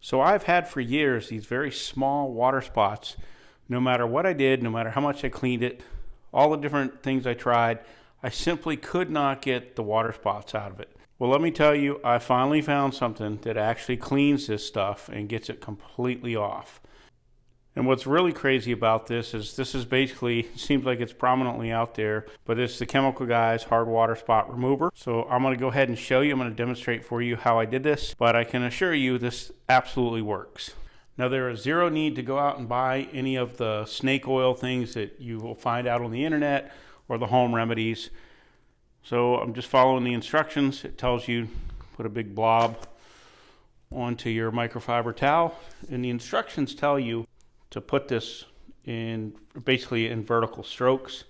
So I've had for years these very small water spots. No matter what I did, no matter how much I cleaned it, all the different things I tried, I simply could not get the water spots out of it. Well, let me tell you, I finally found something that actually cleans this stuff and gets it completely off. And what's really crazy about this is basically, seems like it's prominently out there, but it's the Chemical Guys hard water spot remover. So I'm going to go ahead and show you, I'm going to demonstrate for you how I did this, but I can assure you this absolutely works. Now there is zero need to go out and buy any of the snake oil things that you will find out on the internet or the home remedies. So I'm just following the instructions. It tells you put a big blob onto your microfiber towel, and the instructions tell you to put this in basically in vertical strokes,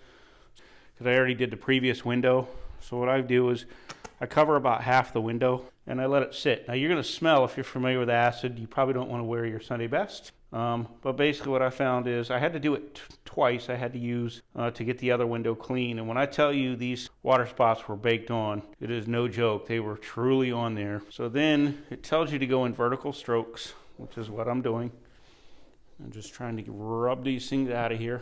because I already did the previous window. So what I do is I cover about half the window and I let it sit. Now you're going to smell, if you're familiar with acid, you probably don't want to wear your Sunday best. But basically what I found is I had to do it twice. I had to use to get the other window clean. And when I tell you these water spots were baked on, it is no joke. They were truly on there. So then it tells you to go in vertical strokes, which is what I'm doing. I'm just trying to rub these things out of here.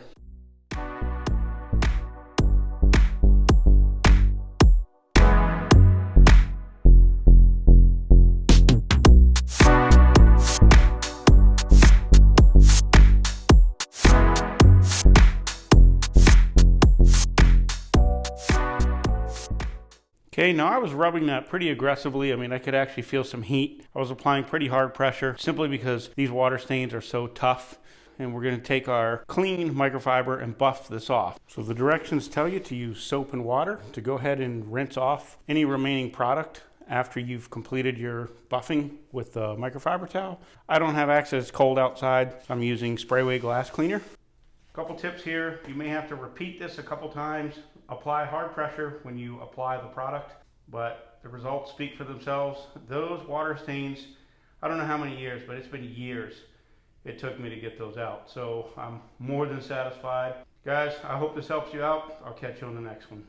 Okay, now I was rubbing that pretty aggressively. I mean, I could actually feel some heat. I was applying pretty hard pressure simply because these water stains are so tough. And we're going to take our clean microfiber and buff this off. So the directions tell you to use soap and water to go ahead and rinse off any remaining product after you've completed your buffing with the microfiber towel. I don't have access, it's cold outside. I'm using Sprayway glass cleaner. A couple tips here. You may have to repeat this a couple times. Apply hard pressure when you apply the product, but the results speak for themselves. Those water stains, I don't know how many years, but it's been years it took me to get those out. So I'm more than satisfied. Guys, I hope this helps you out. I'll catch you on the next one.